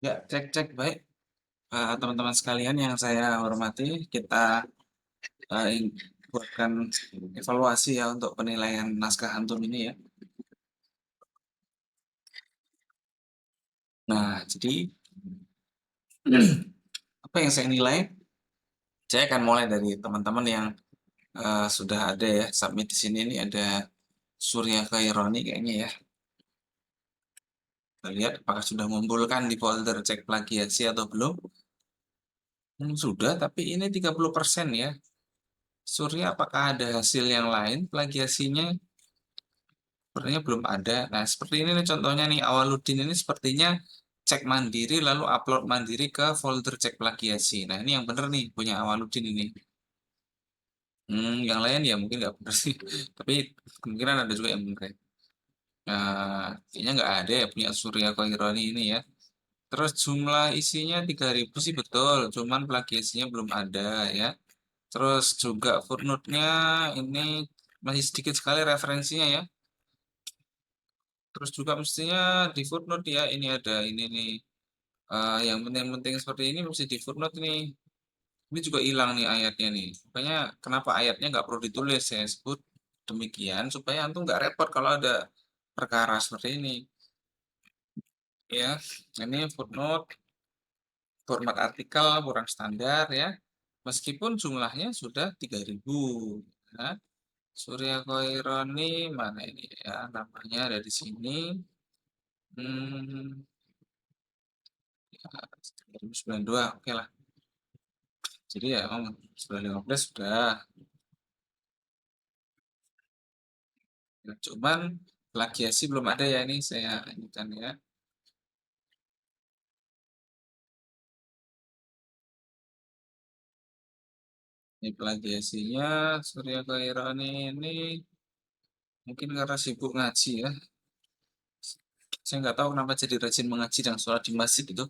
Ya, cek-cek baik. Teman-teman sekalian yang saya hormati, kita buatkan evaluasi ya untuk penilaian naskah antum ini ya. Nah, jadi apa yang saya nilai? Saya akan mulai dari teman-teman yang sudah ada ya submit di sini. Ini ada Surya Khaironi kayaknya ya. Kita lihat apakah sudah mengumpulkan di folder cek plagiasi atau belum. Sudah, tapi ini 30% ya. Surya, apakah ada hasil yang lain plagiasinya? Sepertinya belum ada. Nah, seperti ini nih contohnya nih, Awaludin ini sepertinya cek mandiri lalu upload mandiri ke folder cek plagiasi. Nah, ini yang bener nih punya Awaludin ini. Yang lain ya mungkin nggak bener sih. Tapi kemungkinan ada juga yang bener. Kayaknya nggak ada ya punya Surya Khaironi ini ya. Terus jumlah isinya 3.000 sih betul, cuman plagiasinya belum ada ya. Terus juga footnote-nya ini masih sedikit sekali referensinya ya. Terus juga mestinya di footnote ya, ini ada ini nih. Yang penting-penting seperti ini mesti di footnote nih. Ini juga hilang nih ayatnya nih. Makanya kenapa ayatnya nggak perlu ditulis, saya sebut demikian supaya antum nggak repot kalau ada perkara seperti ini. Ya, ini footnote, format artikel kurang standar ya. Meskipun jumlahnya sudah 3.000. Nah, Surya Khaironi mana ini ya, namanya ada di sini. Hmm, ya, 2092, oke lah. Jadi ya emang sudah 15 sudah. Ya, cuman plagiasi belum ada ya ini saya ini kan ya. Ini plagiasinya Surya Khairani ini mungkin karena sibuk ngaji ya. Saya nggak tahu kenapa jadi rajin mengaji dan sholat di masjid itu.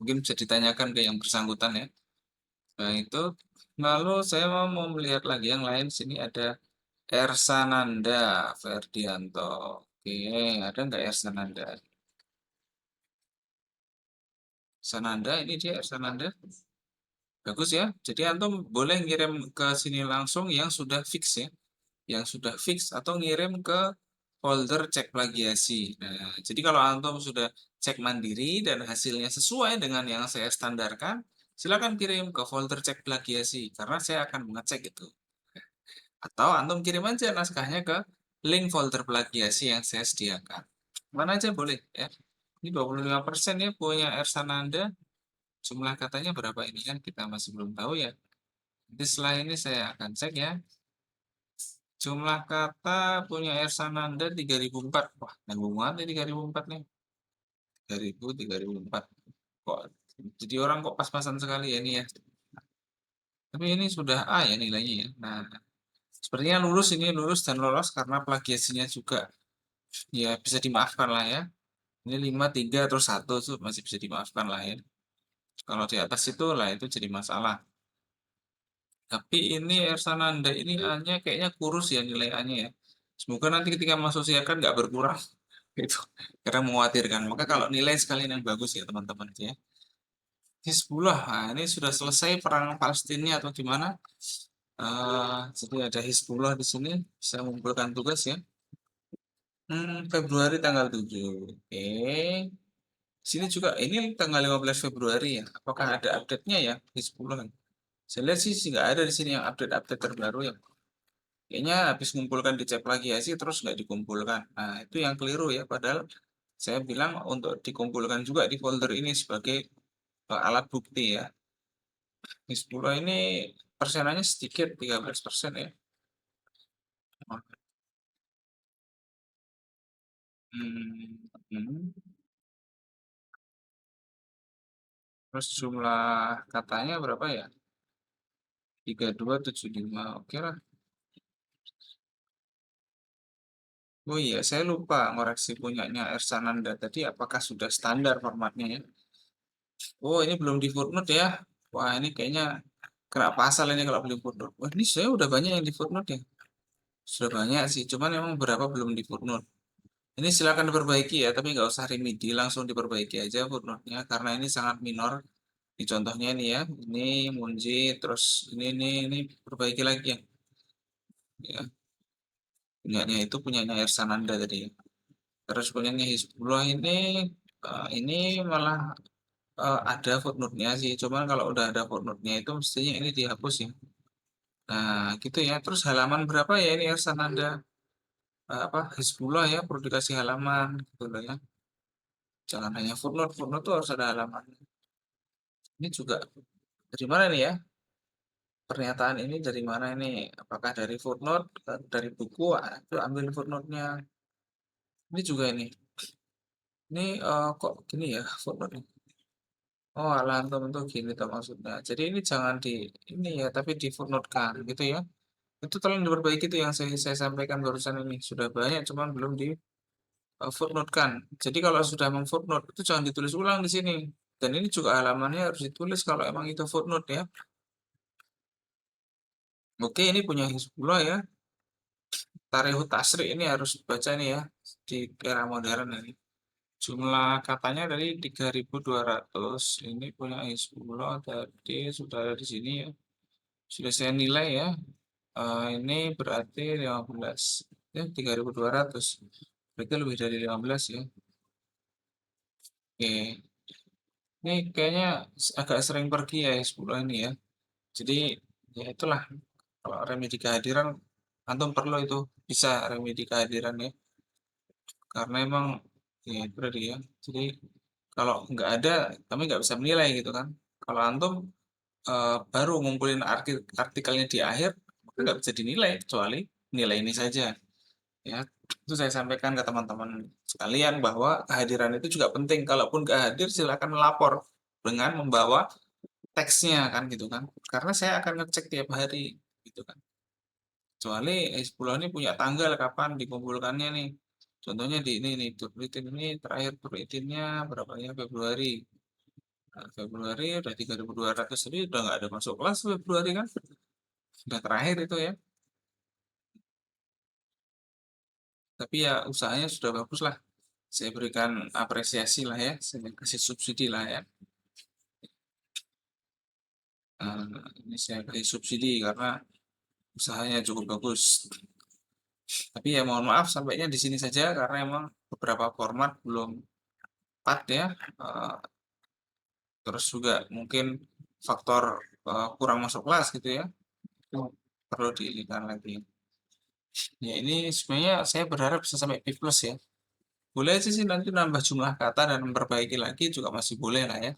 Mungkin bisa ditanyakan ke yang bersangkutan ya. Nah itu. Lalu saya mau melihat lagi yang lain. Sini ada Ersananda Ferdianto. Oke, ada nggak Ersananda? Sananda ini dia Ersananda. Bagus ya. Jadi antum boleh ngirim ke sini langsung yang sudah fix ya. Yang sudah fix atau ngirim ke folder cek plagiasi. Nah, jadi kalau antum sudah cek mandiri dan hasilnya sesuai dengan yang saya standarkan, silakan kirim ke folder cek plagiasi karena saya akan mengecek itu. Atau antum kirim aja naskahnya ke link folder plagiasi yang saya sediakan. Mana aja boleh ya. Ini 25% ya punya Ersananda. Jumlah katanya berapa ini kan kita masih belum tahu ya. Jadi setelah ini saya akan cek ya. Jumlah kata punya Ersananda 3004. Wah, nanggung banget nih 3004 nih. 3000, 3004. Kok jadi orang kok pas-pasan sekali ya ini ya. Tapi ini sudah A ya nilainya ya. Nah, sepertinya lulus ini lulus dan lolos karena plagiasinya juga ya bisa dimaafkan lah ya. Ini 5 3 terus 1 tuh masih bisa dimaafkan lah ya. Kalau di atas itu lah itu jadi masalah. Tapi ini Ersananda ini A-nya kayaknya kurus ya nilai A-nya ya. Semoga nanti ketika masuk siakan nggak berkurang. Itu karena mengkhawatirkan. Maka kalau nilai sekalian yang bagus ya teman-teman ya. Hizbullah, nah, ini sudah selesai perang Palestina atau di mana? Jadi ada Hizbullah di sini bisa mengumpulkan tugas ya. Februari tanggal 7. Oke. Sini juga ini tanggal 15 Februari ya. Apakah ada update-nya ya Hizbullah? Saya lihat sih nggak ada di sini yang update-update terbaru ya. Kayaknya habis mengumpulkan dicek lagi ya sih terus nggak dikumpulkan. Nah, itu yang keliru ya. Padahal saya bilang untuk dikumpulkan juga di folder ini sebagai alat bukti ya. Hizbullah ini persenannya sedikit, 13% ya. Hmm, hmm. Terus jumlah katanya berapa ya? 3275. Oke lah. Oh iya, saya lupa ngoreksi punyanya Ersananda tadi apakah sudah standar formatnya ya? Oh, ini belum di footnote ya. Wah, ini kayaknya kena pasal ini kalau belum footnote. Wah, ini saya udah banyak yang di footnote ya. Sudah banyak sih, cuman memang berapa belum di footnote. Ini silakan diperbaiki ya, tapi nggak usah remedi, langsung diperbaiki aja footnote-nya karena ini sangat minor. Di contohnya ini ya, ini Munji, terus ini perbaiki lagi ya. Ya, punyanya Ersananda tadi ya. Terus punyanya Hizbullah ini malah ada footnote-nya sih. Cuman kalau udah ada footnote-nya itu mestinya ini dihapus ya. Nah, gitu ya. Terus halaman berapa ya ini Ersananda? Apa Hizbullah ya, perlu dikasih halaman gitu loh ya. Jangan hanya footnote, footnote tuh harus ada halaman. Ini juga dari mana nih ya? Pernyataan ini dari mana ini? Apakah dari footnote, dari buku? Itu ambil footnote-nya. Ini juga ini. Ini kok gini ya footnote. Oh, alah tuh gini tuh maksudnya. Jadi ini jangan di ini ya, tapi di footnote kan gitu ya. Itu tolong diperbaiki itu yang saya sampaikan barusan ini. Sudah banyak, cuman belum di footnote kan. Jadi kalau sudah memfootnote itu jangan ditulis ulang di sini. Dan ini juga halamannya harus ditulis kalau emang itu footnote ya. Oke, ini punya Hizbullah ya. Tarihut Tasri ini harus baca nih ya di era modern ini. Jumlah katanya dari 3.200. Ini punya Hizbullah tadi sudah ada di sini ya. Sudah saya nilai ya. Ini berarti 15 ya 3.200. Berarti lebih dari 15 ya. Oke. Ini kayaknya agak sering pergi ya Hizbullah ini ya. Jadi ya itulah kalau remedi kehadiran antum perlu itu bisa remedi kehadiran ya. Karena emang ya itu tadi ya. Jadi kalau nggak ada kami nggak bisa menilai gitu kan. Kalau antum baru ngumpulin artikelnya di akhir maka nggak bisa dinilai kecuali nilai ini saja ya. Itu saya sampaikan ke teman-teman sekalian bahwa kehadiran itu juga penting. Kalaupun nggak hadir silakan melapor dengan membawa teksnya kan gitu kan. Karena saya akan ngecek tiap hari gitu kan. Kecuali Hizbullah ini punya tanggal kapan dikumpulkannya nih. Contohnya di ini nih, Turbitin ini terakhir Turbitinnya berapa ya Februari. Nah, Februari udah 3.200 tapi udah nggak ada masuk kelas Februari kan. Sudah terakhir itu ya. Tapi ya usahanya sudah bagus lah. Saya berikan apresiasi lah ya. Saya kasih subsidi lah ya. Ini saya kasih subsidi karena usahanya cukup bagus. Tapi ya mohon maaf sampainya di sini saja karena emang beberapa format belum pas ya. Eh, Terus juga mungkin faktor kurang masuk kelas gitu ya. Itu perlu diingat lagi. Ya ini sebenarnya saya berharap bisa sampai B plus ya. Boleh aja sih nanti nambah jumlah kata dan memperbaiki lagi juga masih boleh lah ya.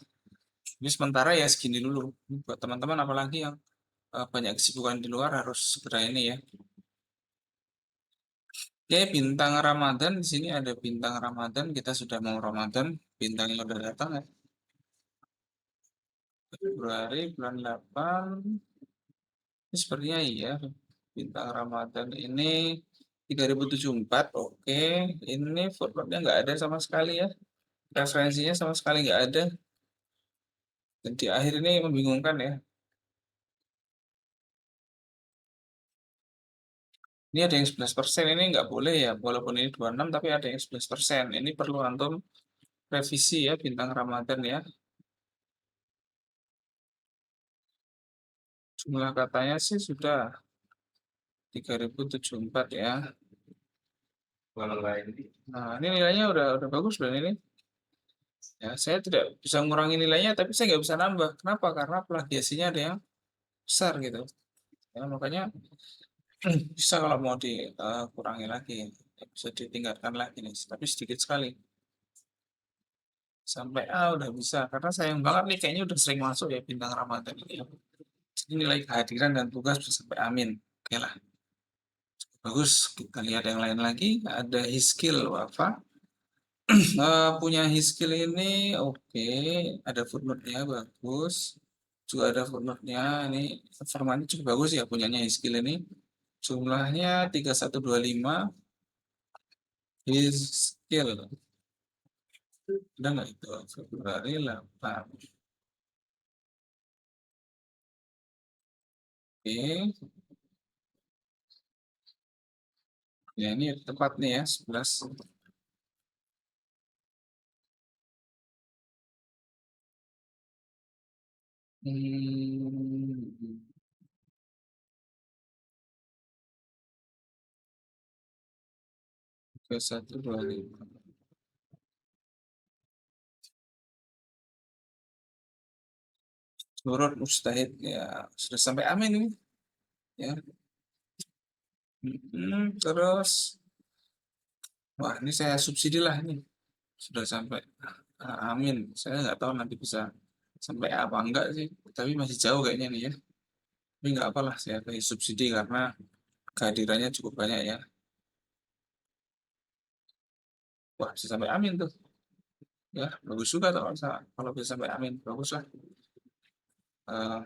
Jadi sementara ya segini dulu. Buat teman-teman apalagi yang banyak kesibukan di luar harus segera ini ya. Oke, bintang Ramadan di sini ada bintang Ramadan. Kita sudah mau Ramadan. Bintangnya udah datang ya. Februari bulan 8. Ini sepertinya iya. Bintang Ramadan ini 3.074. Oke, ini footnote-nya nggak ada sama sekali ya. Referensinya sama sekali nggak ada. Dan di akhir ini membingungkan ya. Ini ada yang 11%, ini nggak boleh ya. Walaupun ini 26, tapi ada yang 11%. Ini perlu antum revisi ya bintang Ramadan ya. Jumlah katanya sih sudah 3.074 ya. Nah, ini nilainya udah bagus loh ini. Ya, saya tidak bisa mengurangi nilainya, tapi saya nggak bisa nambah. Kenapa? Karena plagiasinya ada yang besar gitu. Ya, makanya bisa kalau mau dikurangi lagi, ya, bisa ditingkatkan lagi nih, tapi sedikit sekali. Sampai udah bisa, karena sayang banget nih kayaknya udah sering masuk ya bintang Ramadan ini. Jadi nilai kehadiran dan tugas bisa sampai amin. Oke lah, bagus. Kita lihat yang lain lagi. Ada Hiskil Wafa. Punya Hiskil ini oke. Ada footnote-nya bagus. Juga ada footnote-nya. Ini formatnya cukup bagus ya punyanya Hiskil ini. Jumlahnya 3125. Hiskil. Udah nggak itu? Februari 8. Oke. Ya ini tepat nih ya 11. Hmm, 2125. Surut mustahid ya sudah sampai amin ini ya. Terus wah ini saya subsidi lah ini sudah sampai amin. Saya nggak tahu nanti bisa sampai apa enggak sih, tapi masih jauh kayaknya nih ya. Tapi nggak apalah saya kasih subsidi karena kehadirannya cukup banyak ya. Wah bisa sampai amin tuh ya, bagus juga tuh kalau bisa sampai amin bagus lah. Eh,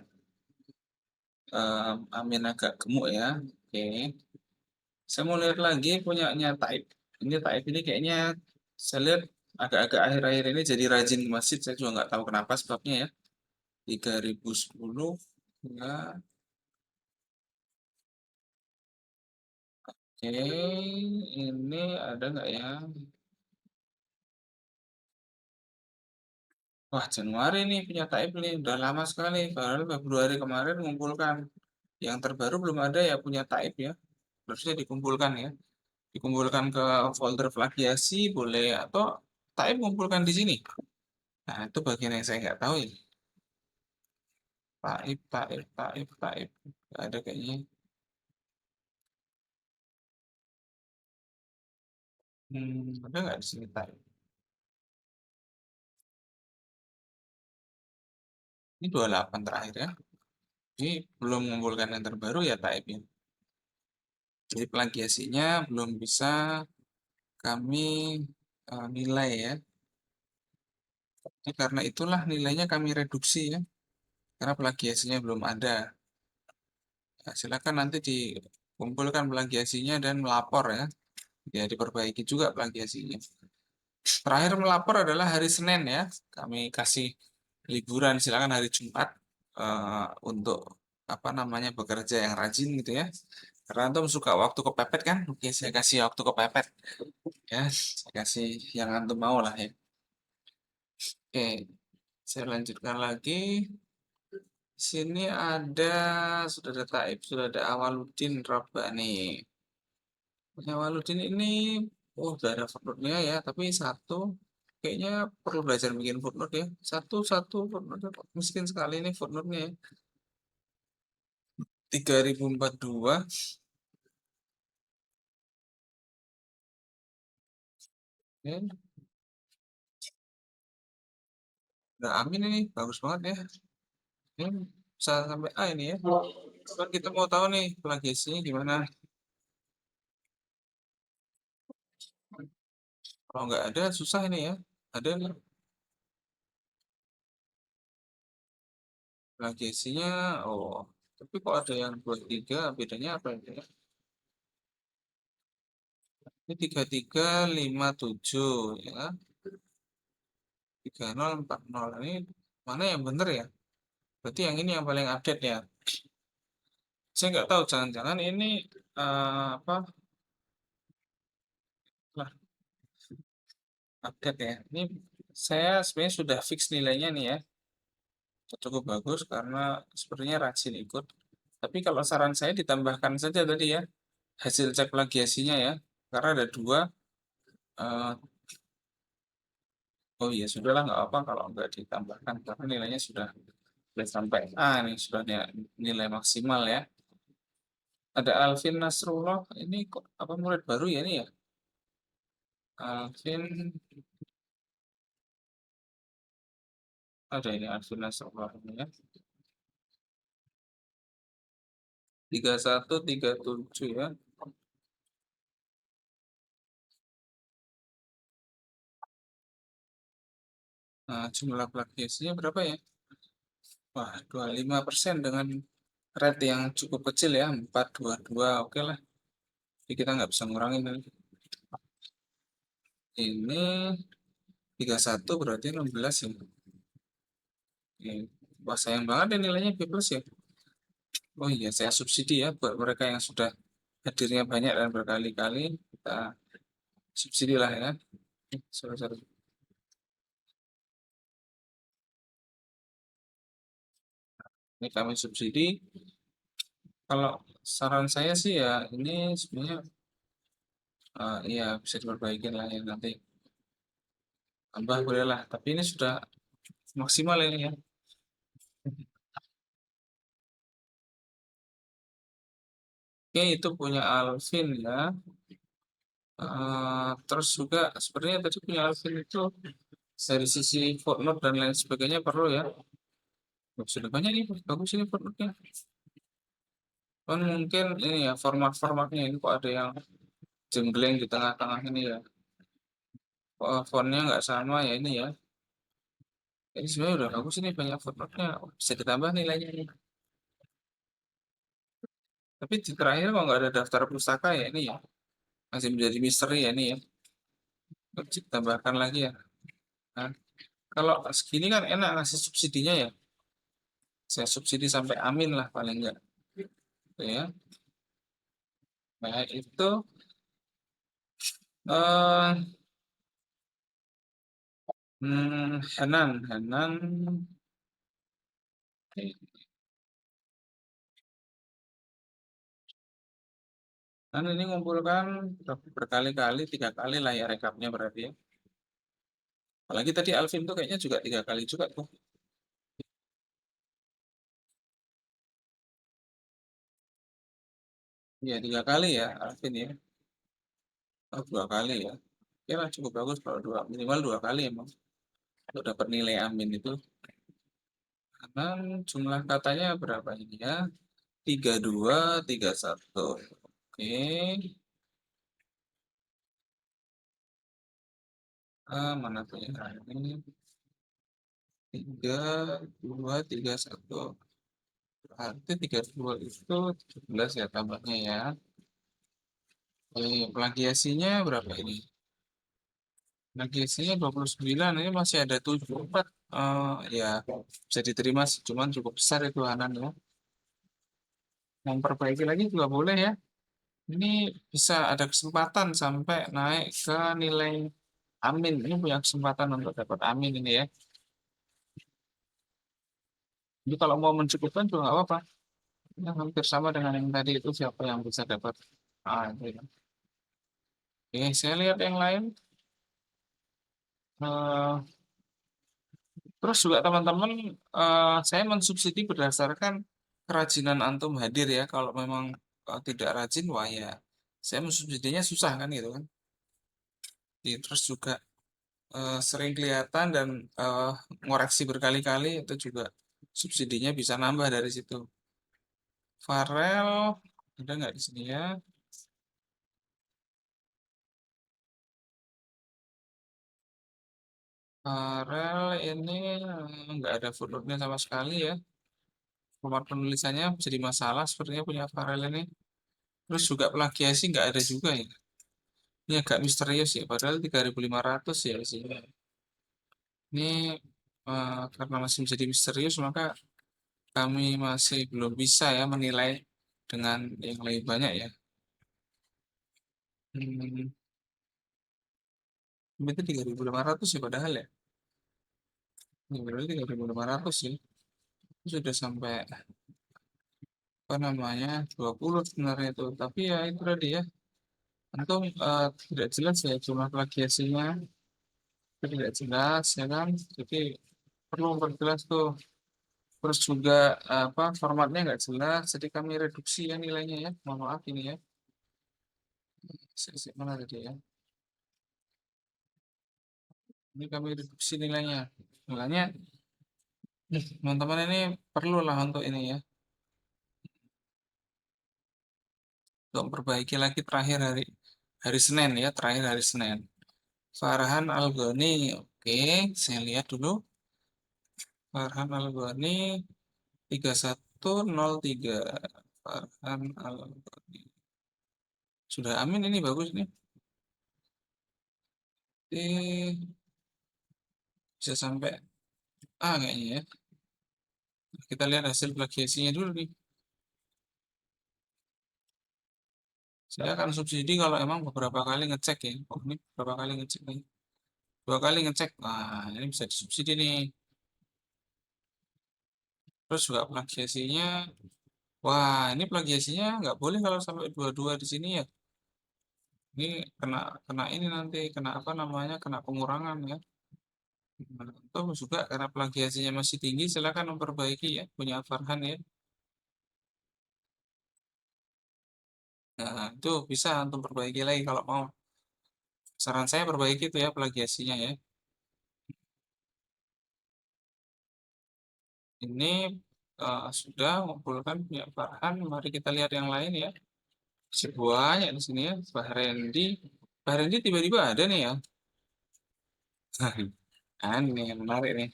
amin agak gemuk ya. Oke, saya mau lihat lagi punyanya Taib. Ini Taib ini kayaknya saya lihat agak-agak akhir-akhir ini jadi rajin ke masjid. Saya juga nggak tahu kenapa sebabnya ya. 3010 ya. Oke, ini ada nggak ya? Wah, Januari nih punya Taib nih. Udah lama sekali. Baru Februari kemarin mengumpulkan. Yang terbaru belum ada ya punya Taib ya. Harusnya dikumpulkan ya. Dikumpulkan ke folder plagiasi boleh atau Taib kumpulkan di sini. Nah, itu bagian yang saya nggak tahu ini. Taib, Taib, Taib, Taib. Nggak ada kayaknya. Ada nggak di sini Taib? Ini 28 terakhir ya. Ini belum mengumpulkan yang terbaru ya Taib ya. Jadi plagiasinya belum bisa kami nilai ya. Jadi karena itulah nilainya kami reduksi ya. Karena plagiasinya belum ada. Nah, silakan nanti dikumpulkan plagiasinya dan melapor ya. Ya diperbaiki juga plagiasinya. Terakhir melapor adalah hari Senin ya. Kami kasih liburan, silakan hari Jumat untuk apa namanya bekerja yang rajin gitu ya. Karena antum suka waktu kepepet kan? Oke, saya kasih waktu kepepet ya. Saya kasih yang antum mau lah ya. Oke, saya lanjutkan lagi. Sini ada sudah ada Taib, sudah ada Awaludin Rabbani. Awaludin ini udah ada footnote-nya ya, tapi satu kayaknya perlu belajar bikin footnote ya. Satu footnote miskin sekali ini footnote-nya ya. 3042 ya. Nah, amin ini bagus banget ya. Ini bisa sampai A ini ya. Kan kita mau tahu nih plagiasinya gimana. Kalau nggak ada susah ini ya. Ada nih plagiasinya. Oh, tapi kok ada yang 23 bedanya apa ya? Ini 3357 ya. 3040 ini mana yang bener ya? Berarti yang ini yang paling update ya. Saya nggak tahu, jangan-jangan ini apa lah update ya. Ini saya sebenarnya sudah fix nilainya nih ya. Cukup bagus karena sepertinya rajin ikut. Tapi kalau saran saya ditambahkan saja tadi ya hasil cek plagiasinya ya. Karena ada dua. eh, oh iya sudahlah nggak apa kalau nggak ditambahkan karena nilainya sudah sampai A nih sudah nilai maksimal ya. Ada Alvin Nasrullah, ini kok apa murid baru ya ini ya? Alvin, ada ini Alvin Nasrullah ini ya. 3137 ya. Nah, jumlah plagiasinya berapa ya? Wah, 25% dengan rate yang cukup kecil ya, 422. Oke lah. Jadi kita nggak bisa ngurangin ini. Ini 31 berarti 16 ya. Oke. Wah, sayang banget ya nilainya B plus ya. Oh iya, saya subsidi ya buat mereka yang sudah hadirnya banyak dan berkali-kali. Kita subsidi lah ya. Sorry, sorry. Ini kami subsidi. Kalau saran saya sih ya ini sebenarnya iya bisa diperbaiki lah ya nanti tambah boleh lah. Tapi ini sudah maksimal ini ya. Oke, itu punya Alvin ya. Terus juga sebenarnya tadi punya Alvin itu dari sisi footnote dan lain sebagainya perlu ya. Oh, sudah banyak nih, bagus ini footnote-nya. Kan mungkin ini ya format-formatnya ini kok ada yang jenggleng di tengah-tengah ini ya. Fontnya nggak sama ya ini ya. Ini sebenarnya udah bagus ini banyak footnote-nya. Oh, bisa ditambah nilainya nih. Tapi di terakhir kok nggak ada daftar pustaka ya ini ya. Masih menjadi misteri ya ini ya. Harus ditambahkan lagi ya. Nah, kalau segini kan enak ngasih subsidinya ya. Saya subsidi sampai amin lah paling enggak. Gitu ya. Nah, itu eh Hanan, Hanan. Kan ini ngumpulkan berkali-kali, 3 kali lah ya rekapnya berarti ya. Apalagi tadi Alvin tuh kayaknya juga 3 kali juga tuh. Iya 3 kali ya Alvin ya. Oh, 2 kali ya. Oke lah cukup bagus kalau minimal 2 kali emang. Untuk dapat nilai amin itu. Karena jumlah katanya berapa ini ya? 32, 31. Oke. Mana tuh ya? Ini 3, 2, 3, 1. Berarti 32 itu 17 ya tambahnya ya. Plagiasinya berapa ini? Plagiasinya 29, ini masih ada 74. Ya, bisa diterima sih, cuman cukup besar itu Hanan ya. Memperbaiki lagi juga boleh ya. Ini bisa ada kesempatan sampai naik ke nilai amin. Ini punya kesempatan untuk dapat amin ini ya. Jadi kalau mau mencukupkan juga nggak apa-apa. Ini hampir sama dengan yang tadi itu siapa yang bisa dapat. Itu ya. Oke, saya lihat yang lain. Eh, Terus juga teman-teman, saya mensubsidi berdasarkan kerajinan antum hadir ya. Kalau memang tidak rajin, wah ya, saya mensubsidinya susah kan gitu kan. Terus juga sering kelihatan dan eh, ngoreksi berkali-kali itu juga subsidinya bisa nambah dari situ. Farel ada nggak di sini ya? Farel ini nggak ada footnote-nya sama sekali ya. Format penulisannya jadi masalah sepertinya punya Farel ini. Terus juga plagiasi nggak ada juga ya. Ini agak misterius ya, padahal 3.500 ya isinya. Ini karena masih menjadi misterius, maka kami masih belum bisa ya menilai dengan yang lebih banyak ya. Hmm, itu 3.500 ya padahal ya. Ini berarti 3.500 ya. Itu sudah sampai apa namanya 20 sebenarnya itu. Tapi ya itu tadi ya. Tentu tidak jelas ya jumlah plagiasinya. Itu tidak jelas ya kan. Jadi perlu memperjelas tuh. Terus juga apa formatnya nggak jelas, jadi kami reduksi ya nilainya ya. Mohon maaf ini ya. Mana tadi ya? Ini kami reduksi nilainya. Nilainya, teman-teman ini perlu lah untuk ini ya. Untuk memperbaiki lagi terakhir hari hari Senin ya, terakhir hari Senin. Farhan Algoni, oke, saya lihat dulu. Farhan Algoni 3103. Farhan Algoni. Sudah amin ini bagus nih. Bisa sampai kayaknya ya. Kita lihat hasil plagiasinya dulu nih. Saya akan subsidi kalau emang beberapa kali ngecek ya. Oh, ini beberapa kali ngecek nih. 2 kali ngecek. Nah, ini bisa disubsidi nih. Terus juga plagiasinya, wah ini plagiasinya nggak boleh kalau sampai dua-dua di sini ya. Ini kena kena ini nanti kena apa namanya kena pengurangan ya. Nah, atau juga karena plagiasinya masih tinggi, silakan memperbaiki ya punya Farhan ya. Nah, itu bisa untuk perbaiki lagi kalau mau. Saran saya perbaiki itu ya plagiasinya ya. Ini sudah mengumpulkan punya Farhan. Mari kita lihat yang lain ya. Masih banyak di sini ya. Pak Randy. Pak Randy tiba-tiba ada nih ya. Aneh, menarik nih.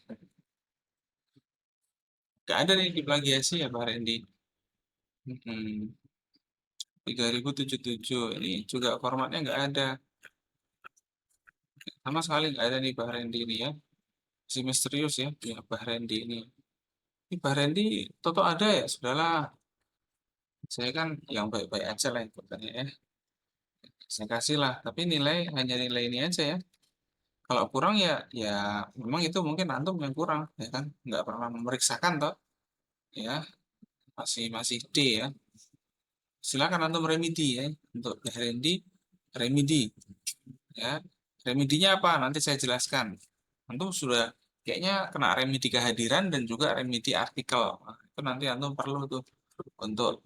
Gak ada nih di plagiasi ya Pak Randy. 3077 ini juga formatnya nggak ada. Sama sekali nggak ada nih Pak Randy ini ya. Si misterius ya, ya Pak Randy ini. Ini Pak Randy, Toto ada ya? Sudahlah, saya kan yang baik-baik aja lah ikutannya ya. Saya kasih lah, tapi nilai hanya nilai ini aja ya. Kalau kurang ya, ya memang itu mungkin antum yang kurang, ya kan? Nggak pernah memeriksakan toh, ya masih masih D ya. Silakan antum remedi ya untuk Pak Randy, remedi ya. Remedinya apa? Nanti saya jelaskan. Antum sudah kayaknya kena remedi kehadiran dan juga remedi artikel. Nah, itu nanti antum perlu tuh untuk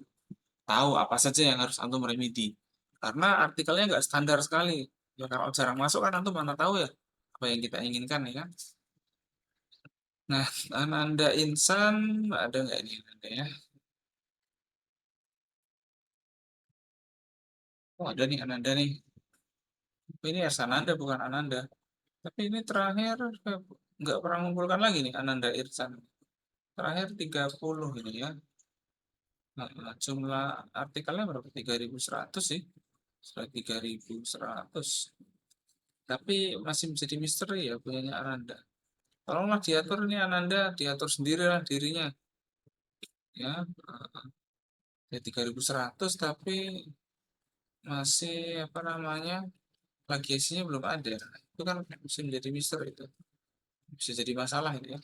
tahu apa saja yang harus antum remedi. Karena artikelnya nggak standar sekali. Ya kalau jarang masuk kan antum mana tahu ya apa yang kita inginkan ya kan. Nah, Ananda Insan ada nggak ini Ananda ya? Oh ada nih Ananda nih. Ini Ersananda bukan Ananda. Tapi ini terakhir nggak pernah mengumpulkan lagi nih Ananda Irsan. Terakhir 30 ini ya. Nah, jumlah artikelnya berapa? 3100 sih. Sudah 3100. Tapi masih menjadi misteri ya punyanya Ananda. Tolonglah diatur ini Ananda, diatur sendirilah dirinya. Ya, ya 3100 tapi masih apa namanya plagiasinya belum ada. Itu kan bisa menjadi misteri itu. Bisa jadi masalah itu ya.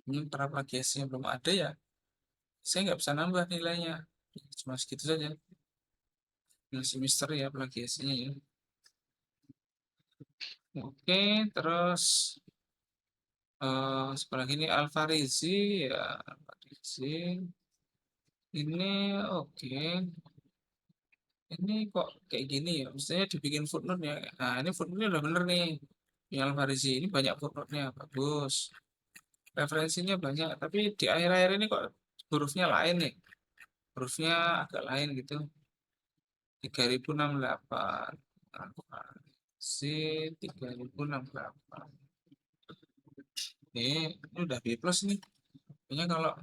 Ini para plagiasinya belum ada ya. Saya nggak bisa nambah nilainya. Cuma segitu saja. Masih misteri ya plagiasinya ya. Oke, terus sebelah ini Alfarizi ya. Alfarizi ini oke. Ini kok kayak gini ya? Mestinya dibikin footnote ya. Nah, ini footnote-nya udah bener nih. Yang Alfarizi ini banyak footnote-nya, bagus. Referensinya banyak, tapi di akhir-akhir ini kok hurufnya lain nih. Hurufnya agak lain gitu. 3068. Si 3068. Ini udah B plus nih. Kayaknya kalau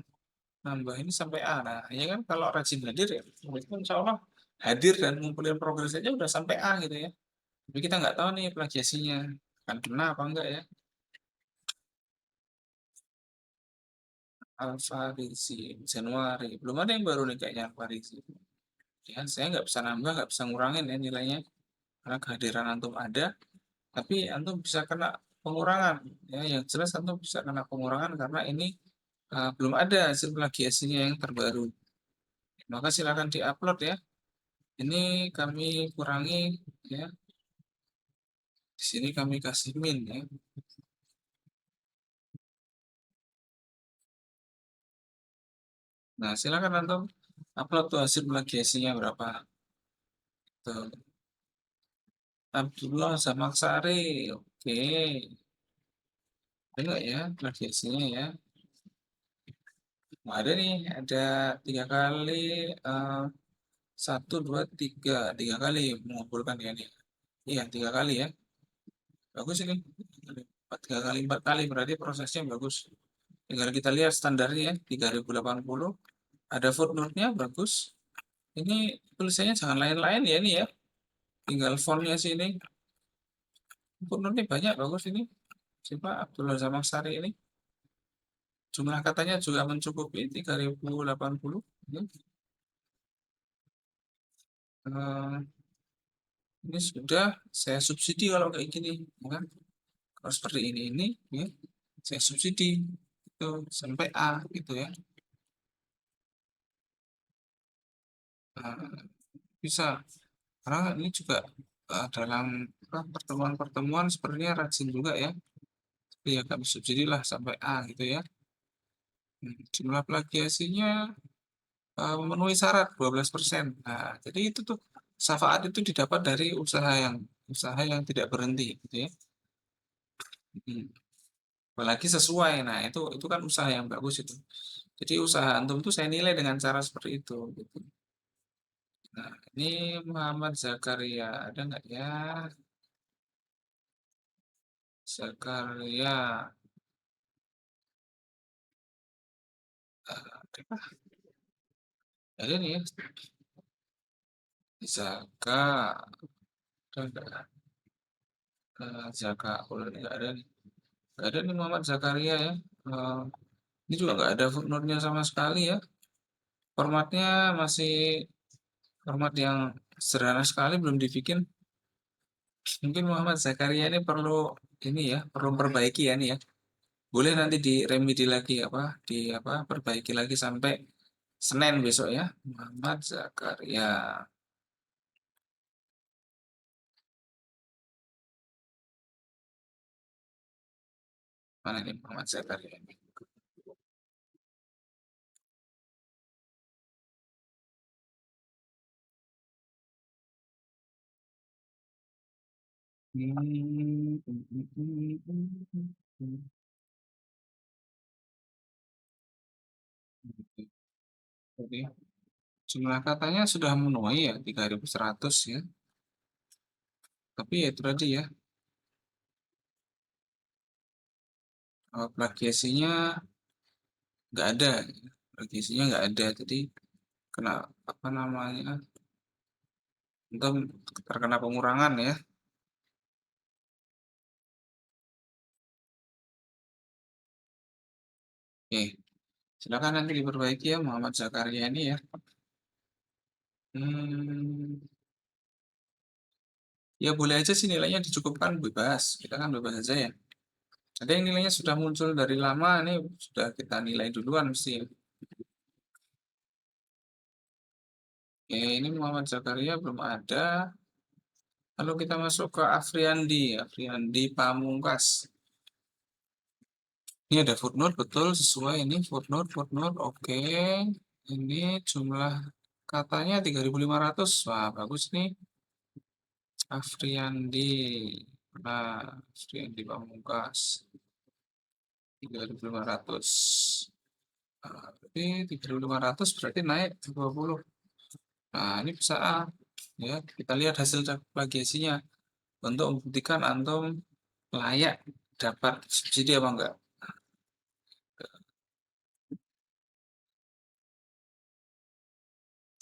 nambah ini sampai A. Nah, ya kan kalau rajin hadir ya, itu insya Allah hadir dan ngumpulin progres aja udah sampai A gitu ya. Tapi kita nggak tahu nih plagiasinya akan kena apa enggak ya. Alfarisi Januari belum ada yang baru nih kayaknya Alfarisi. Ya, saya nggak bisa nambah, nggak bisa ngurangin ya nilainya karena kehadiran antum ada, tapi antum bisa kena pengurangan. Ya, yang jelas antum bisa kena pengurangan karena ini belum ada hasil plagiasinya yang terbaru. Maka silakan diupload ya. Ini kami kurangi ya. Di sini kami kasih min ya. Nah, silakan antum upload tuh hasil plagiasinya berapa. Tuh. Abdullah Zamaksari. Oke. Ada nggak ya plagiasinya ya? Nah, ada nih, ada 3 kali, eh, 1, 2, 3 kali mengumpulkan ya nih. Iya, 3 kali ya. Bagus ini. 3 kali, 4 kali berarti prosesnya bagus. Tinggal kita lihat standarnya ya, 3080. Ada footnote-nya bagus. Ini tulisannya jangan lain-lain ya ini ya. Tinggal fontnya sini. Footnote-nya banyak bagus ini. Siapa Abdullah Zamaksari ini. Jumlah katanya juga mencukupi 3080. Ini, eh, ini sudah saya subsidi kalau kayak gini, ya kan? Kalau seperti ini ya, saya subsidi itu sampai A gitu ya. Nah, bisa karena ini juga dalam pertemuan-pertemuan sepertinya rajin juga ya. Jadi ya kami subsidi lah sampai A gitu ya. Jumlah plagiasinya memenuhi syarat 12%. Nah, jadi itu tuh syafaat itu didapat dari usaha yang tidak berhenti gitu ya. Hmm. Apalagi sesuai. Nah, itu kan usaha yang bagus itu. Jadi usaha antum itu saya nilai dengan cara seperti itu gitu. Nah, ini Muhammad Zakaria ada nggak ya? Zakaria ada kah? Ada nih ya. Zaka ada Zaka udah nggak ada nih. Nggak ada nih Muhammad Zakaria ya. Eh, ini juga nggak ada footnote-nya sama sekali ya. Formatnya masih format yang sederhana sekali, belum dibikin. Mungkin Muhammad Zakaria ini perlu ini ya, perlu perbaiki ya nih ya. Boleh nanti diremedi lagi apa, di apa, perbaiki lagi sampai Senin besok ya. Muhammad Zakaria. Mana nih Muhammad Zakaria ini? Oke. Jumlah katanya sudah memenuhi ya 3.100 ya. Tapi ya itu tadi ya, plagiasinya nggak ada. Plagiasinya nggak ada. Jadi kena apa namanya? Untuk terkena pengurangan ya. Oke, silakan nanti diperbaiki ya Muhammad Zakaria ini ya. Hmm, ya boleh aja sih nilainya dicukupkan bebas. Kita kan bebas aja ya. Ada yang nilainya sudah muncul dari lama, ini sudah kita nilai duluan mesti. Oke, ini Muhammad Zakaria belum ada. Lalu kita masuk ke Afriandi, Afriandi Pamungkas. Ini ada footnote betul sesuai ini footnote. Oke. Ini jumlah katanya 3.500. Wah, bagus nih. Afriandi. Nah, Afriandi Pamungkas 3.500. Berarti 3.500 berarti naik 20. Nah, ini bisa A. Ya, kita lihat hasil plagiasinya untuk membuktikan antum layak dapat subsidi apa enggak.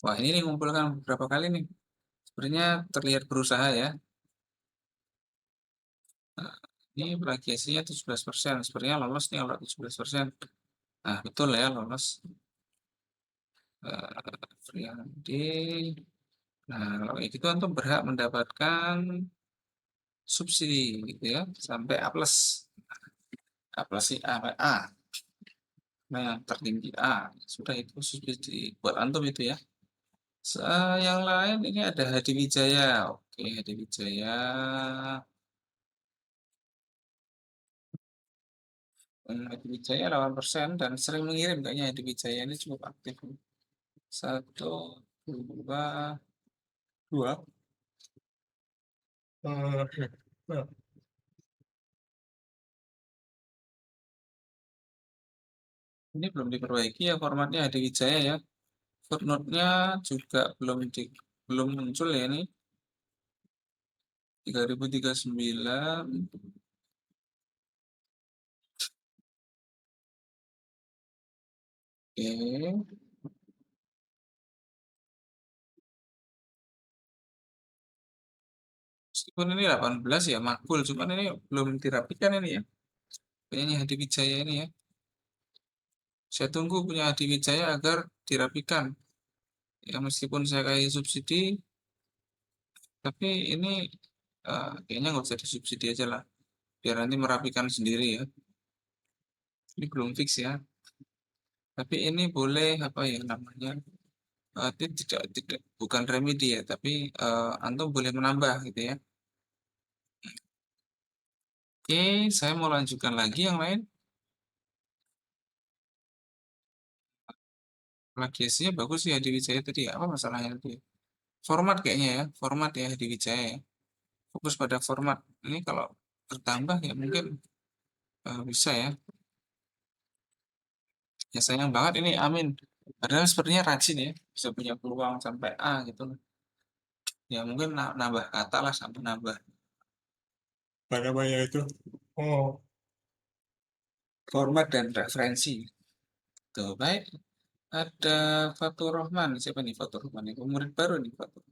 Wah, ini nih ngumpulkan beberapa kali nih. Sebenarnya terlihat berusaha ya. Nah, ini plagiasinya 17%. Sebenarnya lolos nih kalau 17%. Nah, betul ya lolos. Friandi. Nah, kalau kayak gitu antum berhak mendapatkan subsidi gitu ya sampai A plus. A plus sih A, A. Nah, yang tertinggi A. Sudah itu subsidi buat antum itu ya. Yang lain ini ada Hadi Wijaya. Oke, Hadi Wijaya. Hadi Wijaya 8% dan sering mengirim kayaknya Hadi Wijaya ini cukup aktif. Satu, dua, dua. Nah, ini belum diperbaiki ya formatnya Hadi Wijaya ya. Footnote-nya juga belum muncul ya ini. 3.039. Oke. Meskipun ini 18 ya makbul, cuman ini belum dirapikan ini ya. Kayaknya Hadi Wijaya ini ya. Saya tunggu punya Hadi Wijaya agar dirapikan. Ya meskipun saya kasih subsidi, tapi ini kayaknya nggak usah disubsidi aja lah. Biar nanti merapikan sendiri ya. Ini belum fix ya. Tapi ini boleh apa ya namanya? Tidak bukan remedi ya, tapi antum boleh menambah gitu ya. Oke, saya mau lanjutkan lagi yang lain. Plagiasinya bagus ya di Wijaya tadi. Apa masalahnya tadi? Format kayaknya ya, format ya di Wijaya ya. Fokus pada format. Ini kalau bertambah ya mungkin bisa ya. Ya sayang banget ini Amin. Padahal sepertinya rajin ya, bisa punya peluang sampai A gitu. Ya mungkin nambah kata lah sampai nambah apa namanya itu. Oh. Format dan referensi. Tuh, baik. Ada Fatur Rahman. Siapa nih Fatur Rahman? Ini murid baru nih Fatur.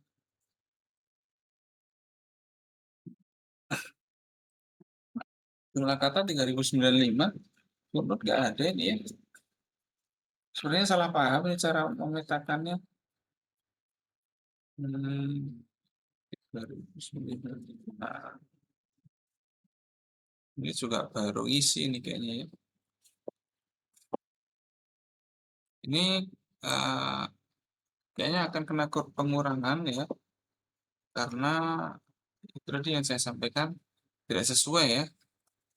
Jumlah kata 3095. Footnote nggak ada ini ya. Sebenarnya salah paham ini cara memetakannya. Hmm, 3095. Nah, ini juga baru isi ini kayaknya ya. Ini eh, kayaknya akan kena pengurangan ya. Karena itu tadi yang saya sampaikan tidak sesuai ya.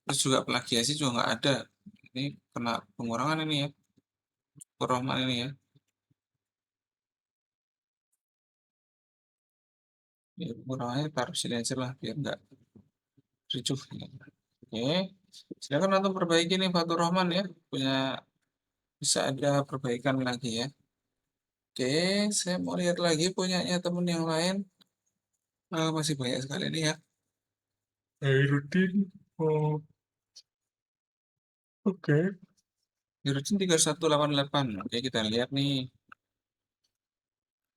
Terus juga plagiasi juga nggak ada. Ini kena pengurangan ini ya. Rahman ini ya. Ya, pengurangannya taruh sini aja lah biar nggak ricuh. Ya. Oke, silakan untuk perbaiki nih Fatur Rahman ya. Punya bisa ada perbaikan lagi ya. Oke, saya mau lihat lagi punyanya temen yang lain. Masih banyak sekali nih ya. Rutin. Oh, oke. Rutin 3188. Oke, kita lihat nih.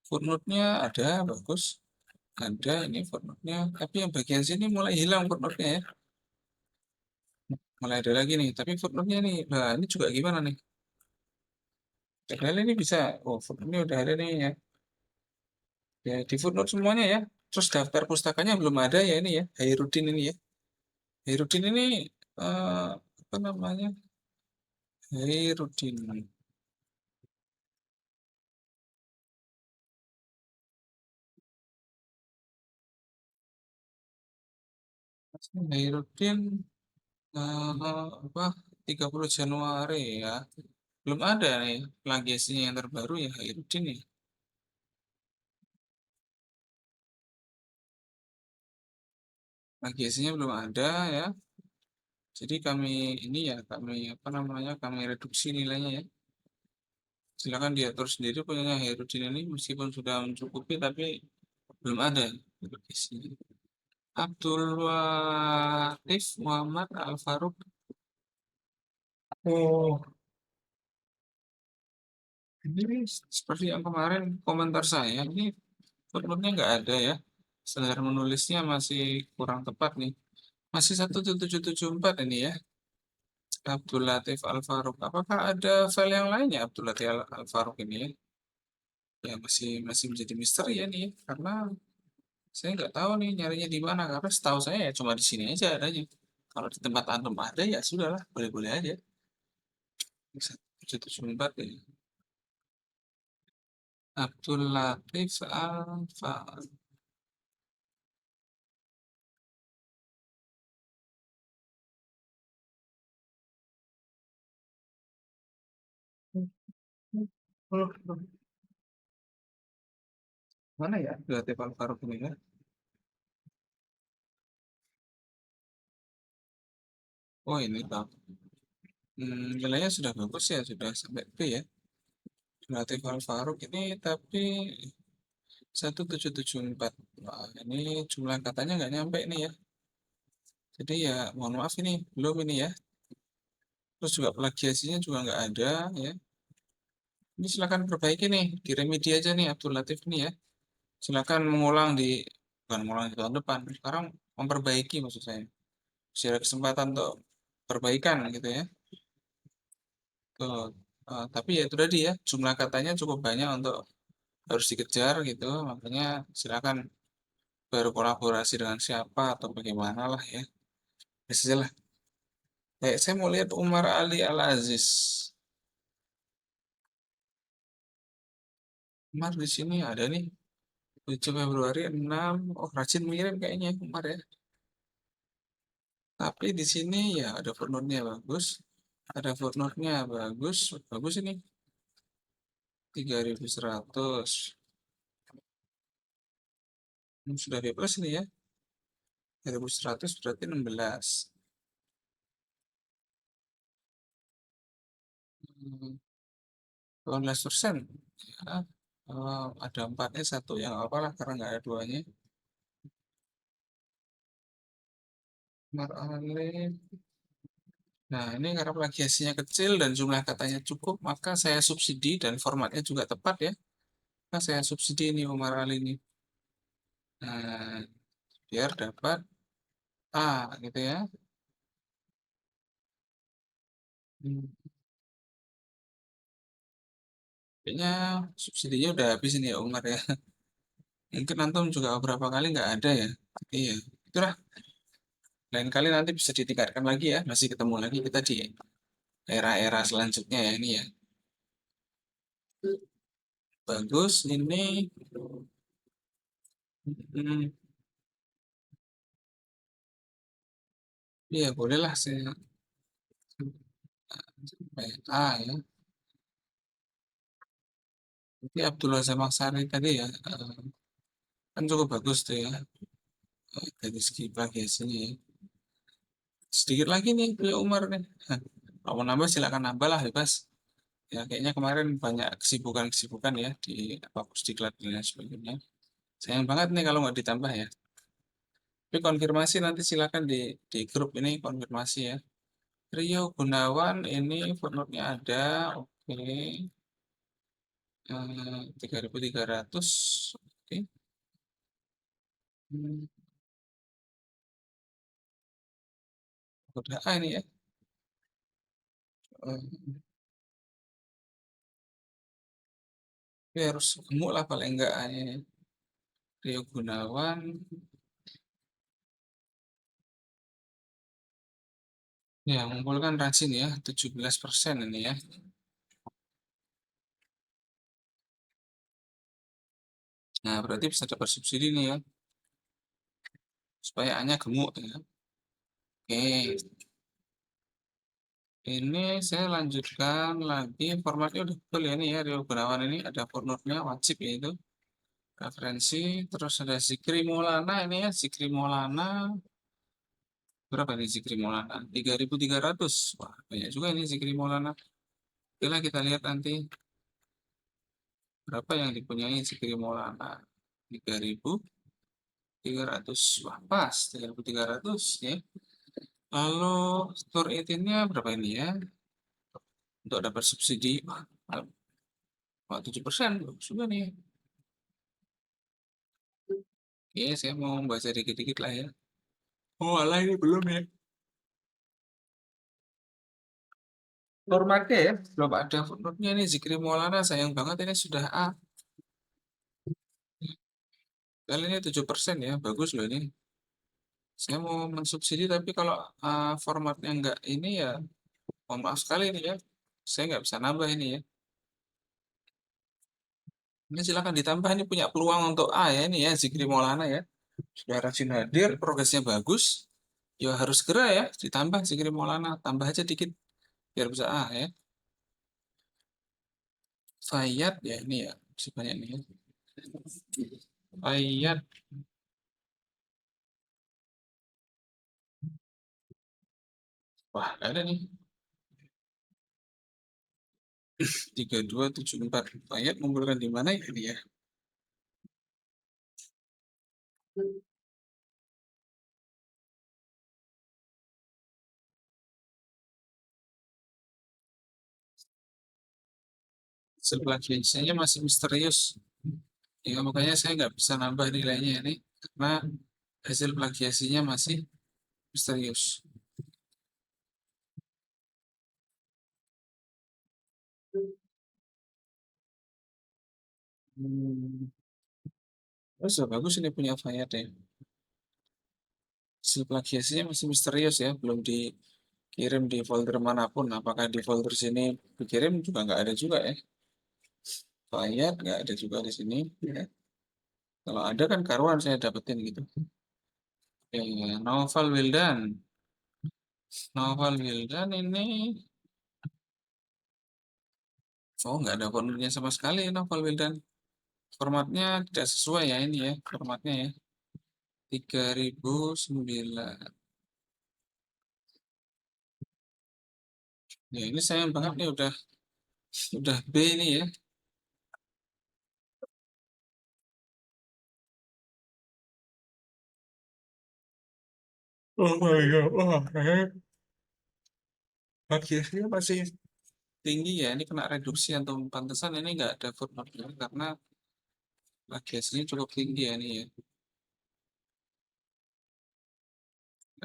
Footnote-nya ada, bagus. Ada ini footnote-nya. Tapi yang bagian sini mulai hilang footnote-nya ya. Mulai ada lagi nih. Tapi footnote-nya nih. Nah, ini juga gimana nih? Padahal ini bisa. Oh, footnote-nya udah ada nih ya. Ya, di footnote semuanya ya. Terus daftar pustakanya belum ada ya ini ya. Hairudin ini ya. Hairudin ini apa namanya? Hairudin. Hairudin apa 30 Januari ya. Belum ada nih plagiasinya yang terbaru ya Hairudin ya. Plagiasinya belum ada ya. Jadi kami ini ya kami apa namanya? Kami reduksi nilainya ya. Silakan diatur sendiri punyanya Hairudin ini meskipun sudah mencukupi tapi belum ada plagiasinya. Abdul Latif Muhammad Al Farouk. Oh, ini seperti yang kemarin komentar saya ini footnote-nya nggak ada ya. Standar menulisnya masih kurang tepat nih. Masih 1774 ini ya. Abdul Latif Al Farouk. Apakah ada file yang lainnya Abdul Latif Al Farouk ini ya? Ya masih masih menjadi misteri ya nih ya. Karena saya nggak tahu nih nyarinya di mana. Karena setahu saya ya cuma di sini aja adanya. Kalau di tempat antum ada ya sudahlah, boleh-boleh aja. 1774 ya. Abdul Latif Alfa. Mana ya Abdul Latif Alfaruk ini ya? Oh ini Bang. Nilainya sudah bagus ya, sudah sampai B ya. Abdul Latif Alfaruk ini tapi 1774. Wah, ini jumlah katanya nggak nyampe nih ya. Jadi ya mohon maaf ini belum ini ya. Terus juga plagiasinya juga nggak ada ya. Ini silakan perbaiki nih, di remedi aja nih Abdul Latif ini ya. Silakan mengulang di bukan mengulang di tahun depan. Sekarang memperbaiki maksud saya. Masih ada kesempatan untuk perbaikan gitu ya. Tuh. Tapi ya itu tadi ya, jumlah katanya cukup banyak untuk harus dikejar gitu. Makanya silakan baru kolaborasi dengan siapa atau bagaimana lah ya. Ya saja lah. Baik, saya mau lihat Umar Ali Al Aziz. Umar di sini ada nih. 7 Februari 6. Oh, rajin mengirim kayaknya Umar ya. Tapi di sini ya ada footnote-nya bagus. Ada footnote-nya bagus. Bagus ini. 3100. Sudah bebas ini ya. 3100 berarti 16. Hmm, 18%. Ya, ada empatnya satu yang apalah karena nggak ada duanya. Umar Ali. Nah, ini karena plagiasinya kecil dan jumlah katanya cukup, maka saya subsidi dan formatnya juga tepat ya. Maka saya subsidi ini Umar Ali ini. Nah, biar dapat A gitu ya. Hmm, Kayaknya subsidinya udah habis ini ya Umar ya. Mungkin antum juga beberapa kali nggak ada ya. Iya, itulah. Lain kali nanti bisa ditingkatkan lagi ya. Masih ketemu lagi kita di era-era selanjutnya ya ini ya. Bagus ini. Hmm, iya bolehlah saya sampai A ya. Jadi Abdullah Zamak Sari tadi ya, kan cukup bagus tuh ya, dari segi plagiasinya ya. Sedikit lagi nih punya Umar nih. Hah, kalau mau nambah silakan nambah lah bebas. Ya kayaknya kemarin banyak kesibukan-kesibukan ya di apa Pusdiklat dan lain sebagainya. Sayang banget nih kalau nggak ditambah ya. Tapi konfirmasi nanti silakan di grup ini konfirmasi ya. Rio Gunawan ini footnote-nya ada. Oke. 3.300. Oke. Hmm, Udah A ini ya. Eh, Tapi harus gemuk lah paling enggak ini. Rio Gunawan. Ya, mengumpulkan rajin ya. 17% ini ya. Nah, berarti bisa dapat subsidi nih ya. Supaya A-nya gemuk ya. Oke. Ini saya lanjutkan lagi. Formatnya udah betul ya nih ya. Rio Gunawan ini ada footnote-nya wajib ya itu. Referensi. Terus ada Zikri Maulana ini ya. Zikri Maulana. Berapa nih Zikri Maulana? 3.300. Wah, banyak juga ini Zikri Maulana. Oke lah kita lihat nanti berapa yang dipunyai Zikri Maulana. 3.300. Wah, pas 3.300 ya. Lalu store 18-nya berapa ini ya? Untuk dapat subsidi, wah, 7%. Bagus juga nih. Oke, saya mau baca dikit-dikit lah ya. Oh, alah ini belum ya. Formatnya ya, belum ada footnote-nya nih. Zikri Maulana, sayang banget ini sudah A. Kali ini 7% ya, bagus loh ini. Saya mau mensubsidi tapi kalau formatnya enggak ini ya, mohon maaf sekali ini ya. Saya nggak bisa nambah ini ya. Ini silakan ditambah, ini punya peluang untuk A ya ini ya, Zikri Maulana ya. Sudah rajin hadir, progresnya bagus. Ya harus segera ya, ditambah Zikri Maulana, tambah aja dikit biar bisa A ya. Fayat ya ini ya, sebanyak ini ya. Fayat, wah nggak ada nih. 3274 Fayat mengumpulkan di mana ya ini ya? Hasil plagiasinya masih misterius. Ya makanya saya nggak bisa nambah nilainya ini karena hasil plagiasinya masih misterius. Hmm. Oh, sudah bagus ini punya Fayat ya. Hasil plagiasinya masih misterius ya, belum dikirim kirim di folder manapun. Apakah di folder sini dikirim juga nggak ada juga ya. Bayar nggak ada juga di sini. Ya. Kalau ada kan karuan saya dapetin gitu. Novel Wildan. Novel Wildan ini, oh nggak ada foldernya sama sekali Novel Wildan. Formatnya tidak sesuai ya ini ya, formatnya ya. 3009. Ya ini sayang banget nih udah B ini ya. Oh my god, wah, akhirnya masih tinggi ya. Ini kena reduksi atau pantesan ini nggak ada footnote karena radiasinya cukup tinggi ya ini ya.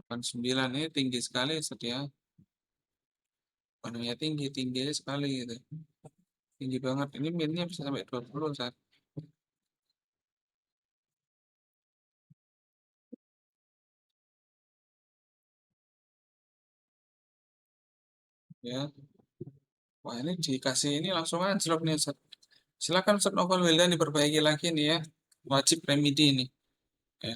89 ini tinggi sekali setia. Warnanya tinggi, tinggi sekali gitu. Tinggi banget. Ini minnya bisa sampai 20 saat ya. Wah ini dikasih ini langsung anjlok nih Ustaz. Silakan Ustaz Novel Wildan diperbaiki lagi nih ya. Wajib remedi ini.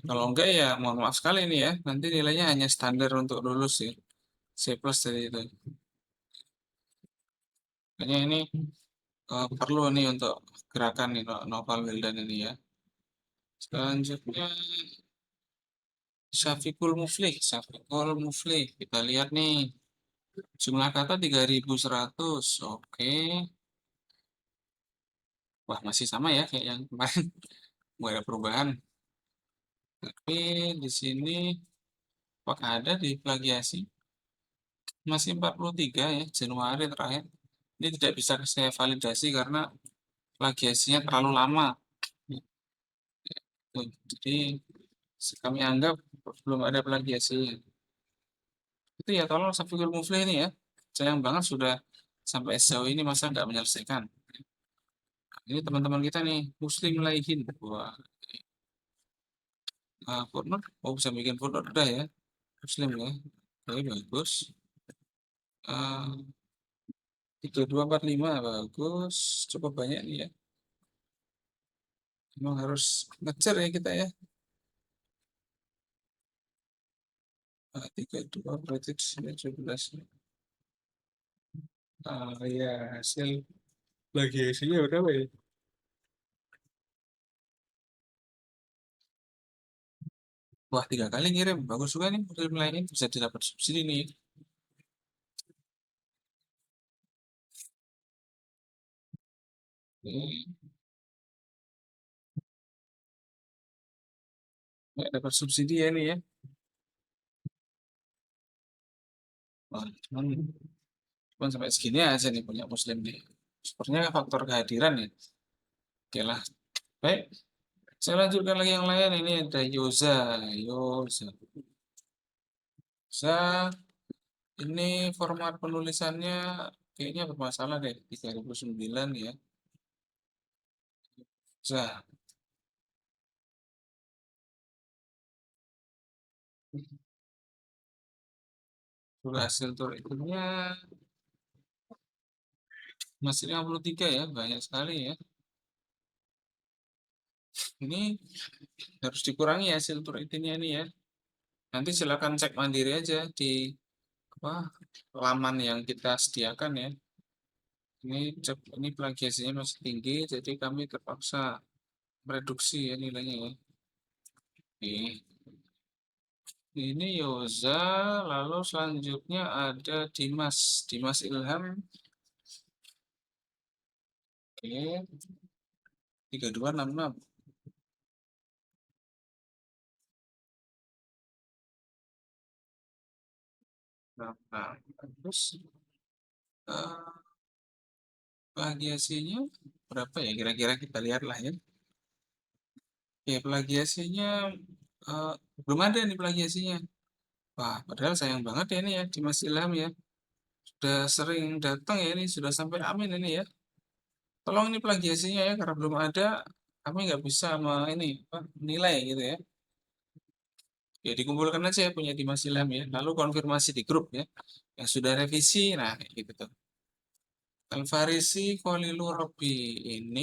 Kalau enggak ya mohon maaf sekali nih ya. Nanti nilainya hanya standar untuk lulus ya. C plus tadi itu. Kayaknya ini perlu nih untuk gerakan nih Novel Wildan ini ya. Selanjutnya Syafiqul Muflih. Kita lihat nih. Jumlah kata 3100. Oke. Wah, masih sama ya kayak yang kemarin. Nggak ada perubahan. Tapi di sini apakah ada di plagiasi? Masih 43 ya, Januari terakhir. Ini tidak bisa saya validasi karena plagiasinya terlalu lama. Jadi kami anggap belum ada plagiasinya. Itu ya tolong Syafiqul Muflih ini ya. Sayang banget sudah sampai sejauh ini masa nggak menyelesaikan. Ini teman-teman kita nih, Muslim Laihin. Wah, footnote, oh bisa bikin footnote udah ya. Muslim ya. Oke, bagus. 3245 bagus. Cukup banyak nih ya. Memang harus ngejar ya kita ya. 32 berarti 17. Ya hasil lagi hasilnya berapa ya? Wah 3 kali ngirim. Bagus juga nih. Muslim Laihin bisa didapat subsidi nih. Hmm, nggak dapat subsidi ya nih ya. Wah, cuman sampai segini aja nih punya Muslim nih. Sepertinya faktor kehadiran ya. Oke lah. Baik, saya lanjutkan lagi yang lain. Ini ada Yoza. Yoza. Yoza. Ini format penulisannya kayaknya bermasalah deh. 3009 ya. Yoza. Sudah hasil tur itunya masih 53 ya. Banyak sekali ya. Ini harus dikurangi hasil tur itunya ini ya. Nanti silakan cek mandiri aja di apa, laman yang kita sediakan ya. Ini plagiasinya masih tinggi, jadi kami terpaksa mereduksi ya nilainya ya. Oke. Ini Yoza, lalu selanjutnya ada Dimas, Dimas Ilham. Oke, 3266. Nah, terus eh, plagiasinya berapa ya? Kira-kira kita lihat lah ya. Oke, plagiasinya eh, belum ada nih plagiasinya. Wah, padahal sayang banget ya ini ya Dimas Ilham ya. Sudah sering datang ya ini, sudah sampai amin ini ya. Tolong ini plagiasinya ya, karena belum ada, kami nggak bisa ini apa, menilai gitu ya. Ya dikumpulkan aja ya punya Dimas Ilham ya. Lalu konfirmasi di grup ya. Yang sudah revisi, nah kayak gitu tuh. Al-Farisi Kholilu Robi ini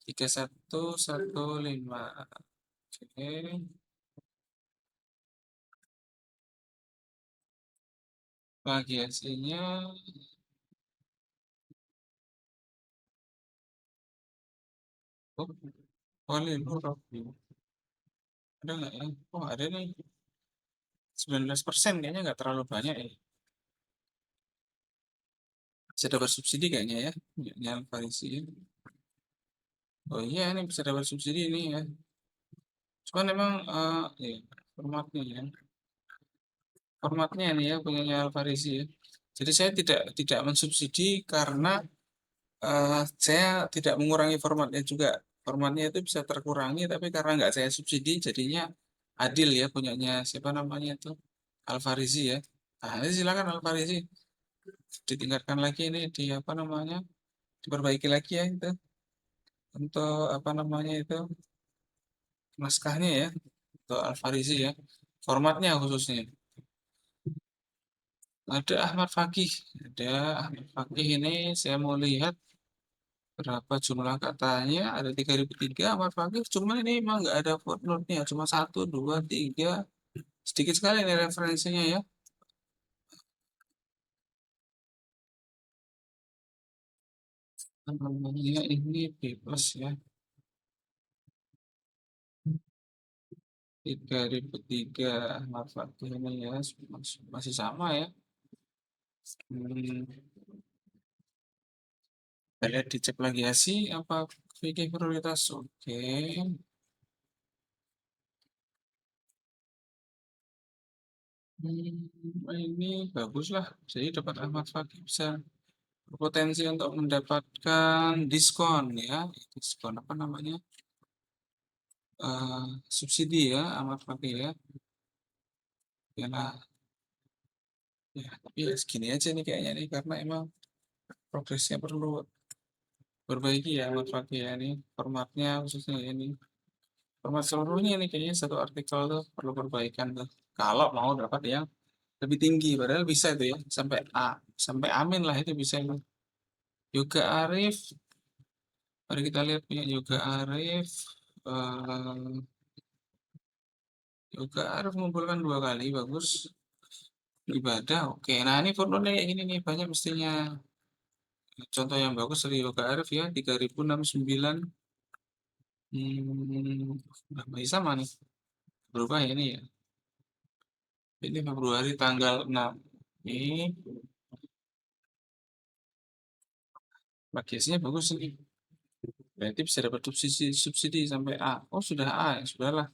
3115. Oke. Variasinya oh, Kholilu Robi. Ada nggak ya? Oh ada nih. 19% kayaknya nggak terlalu banyak ya. Bisa dapat subsidi kayaknya ya. Punyanya Al-Farisi ya. Oh iya ini bisa dapat subsidi ini ya. Cuman emang ya, formatnya ya. Formatnya ini ya punyanya Alfarisi ya. Jadi saya tidak mensubsidi karena saya tidak mengurangi formatnya juga. Formatnya itu bisa terkurangi, tapi karena nggak saya subsidi, jadinya adil ya punyanya siapa namanya itu Alfarisi ya. Nah, ini silakan Alfarisi ditingkatkan lagi ini di apa namanya diperbaiki lagi ya itu untuk apa namanya itu naskahnya ya untuk Alfarisi ya. Formatnya khususnya. Ada Ahmad Fakih. Ada Ahmad Fakih ini saya mau lihat berapa jumlah katanya. Ada 3003 Ahmad Fakih. Cuman ini emang nggak ada footnote-nya. Cuma satu, dua, tiga. Sedikit sekali ini referensinya ya. Namanya ini B plus ya. 3003 Ahmad Fakih ini ya. Masih sama ya. Hmm, kita lihat dicek lagi ya sih apa fikih prioritas. Oke. Ini bagus lah. Jadi dapat Ahmad Fakih bisa berpotensi untuk mendapatkan diskon ya, diskon apa namanya, subsidi ya, Ahmad Fakih ya. Ya, nah, ya, tapi ya segini aja nih kayaknya nih karena emang progresnya perlu perbaiki ya Ahmad Fakih ya ini formatnya khususnya ya, ini format seluruhnya nih kayaknya satu artikel tuh perlu perbaikan tuh. Kalau mau dapat yang lebih tinggi, padahal bisa itu ya sampai A, sampai Amin lah itu bisa itu. Yoga Arif, mari kita lihat punya Yoga Arif. eh, Yoga Arif mengumpulkan 2 kali, bagus. Ibadah, oke. Nah, ini fotonya kayak gini nih, banyak mestinya. Contoh yang bagus dari Yoga Arif ya, 3069. Masih sama nih. Berubah ya ini ya. Ini Februari tanggal 6. Ini bagasinya bagus nih. Berarti bisa dapat subsidi sampai A. Oh, sudah A ya, sudahlah.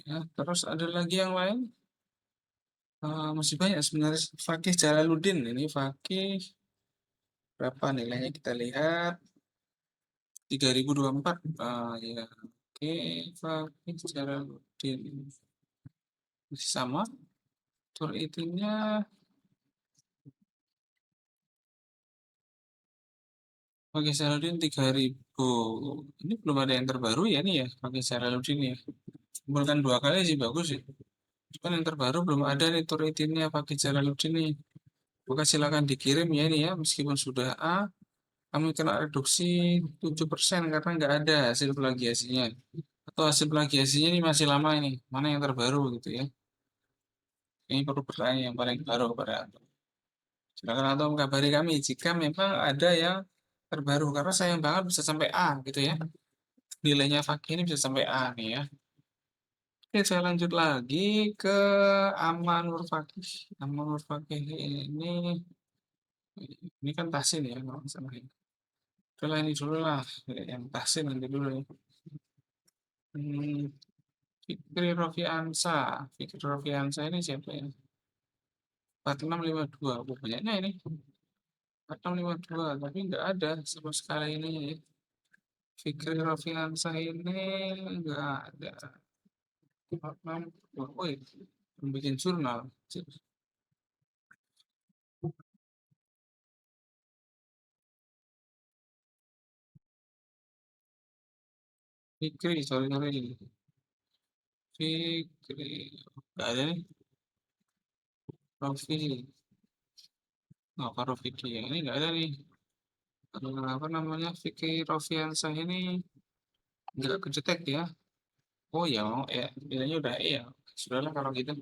Ya, terus ada lagi yang lain. Masih banyak sebenarnya. Fakih Jalaluddin. Ini Fakih berapa nilainya kita lihat. 3024 ya oke Fakih secara rutin masih sama tour itunya pakai secara rutin 3000 ini belum ada yang terbaru ya nih ya pakai secara rutin ya kumpulkan 2 kali sih bagus ya cuman yang terbaru belum ada nih tour itinnya pakai secara rutin nih maka silakan dikirim ya ini ya meskipun sudah A kami kena reduksi 7% karena nggak ada hasil plagiasinya atau hasil plagiasinya ini masih lama ini mana yang terbaru gitu ya ini perlu pertanyaan yang paling baru kepada Antum. Silakan Antum kabari kami jika memang ada yang terbaru karena sayang banget bisa sampai A gitu ya. Nilainya Fakih ini bisa sampai A nih ya. Oke, saya lanjut lagi ke Amanur Fakih. Amanur Fakih ini kan tahsin ya kalau nggak salah. Oke lah ini dulu lah yang tahsin nanti dulu ya. Hmm, Fikri Rofiansa. Fikri Rofiansa ini siapa ya? 4652. Oh, banyaknya ini. 4652 tapi nggak ada sama sekali ini ya. Fikri Rofiansa ini nggak ada. Oh, bikin jurnal. Fikri, sorry, sorry. Fikri. Nggak ada nih. Rofi. Oh, Kak Rofiki ya. Ini nggak ada nih. Apa namanya? Fikri Rofiansah ini nggak kedetek ya. Oh ya, mau ya. Bilangnya udah iya. Sudahlah kalau gitu.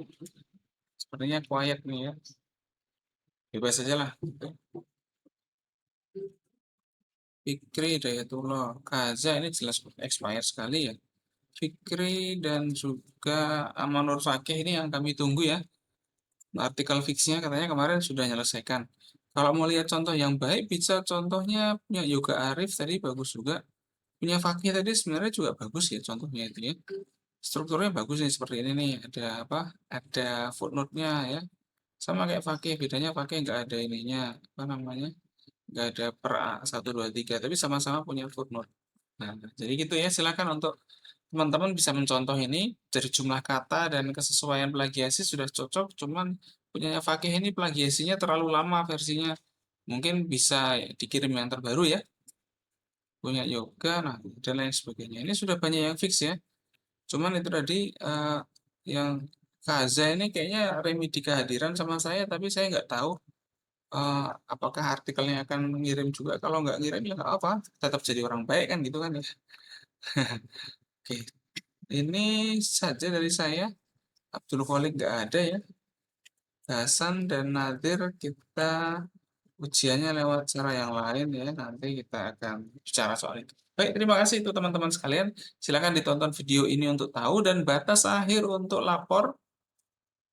Sepertinya quiet nih ya. Bebas aja lah. Fikri Dayatullah. Kaza ini jelas expired sekali ya. Fikri dan juga Amanur Fakih ini yang kami tunggu ya. Artikel fixnya katanya kemarin sudah menyelesaikan. Kalau mau lihat contoh yang baik, bisa contohnya punya Yoga Arif tadi bagus juga. Punya Fakih tadi sebenarnya juga bagus ya contohnya itu ya. Strukturnya bagus nih seperti ini nih. Ada apa? Ada footnote-nya ya. Sama kayak Fakih, bedanya Fakih nggak ada ininya, apa namanya? Nggak ada per A, 1, 2, 3, tapi sama-sama punya footnote. Nah, jadi gitu ya, silakan untuk teman-teman bisa mencontoh ini dari jumlah kata dan kesesuaian plagiasi sudah cocok, cuman punyanya Fakih ini plagiasinya terlalu lama versinya. Mungkin bisa dikirim yang terbaru ya, punya Yoga, nah dan lain sebagainya. Ini sudah banyak yang fix ya. Cuman itu tadi yang Kaza ini kayaknya remedi kehadiran sama saya, tapi saya nggak tahu apakah artikelnya akan ngirim juga. Kalau nggak ngirim ya nggak apa, tetap jadi orang baik kan gitu kan ya. Oke, ini saja dari saya. Abdul Khalik nggak ada ya. Hasan dan Nadir kita ujiannya lewat cara yang lain ya. Nanti kita akan bicara soal itu. Baik, terima kasih itu teman-teman sekalian. Silakan ditonton video ini untuk tahu dan batas akhir untuk lapor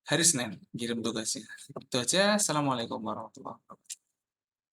hari Senin kirim tugasnya. Itu aja. Assalamualaikum warahmatullahi wabarakatuh.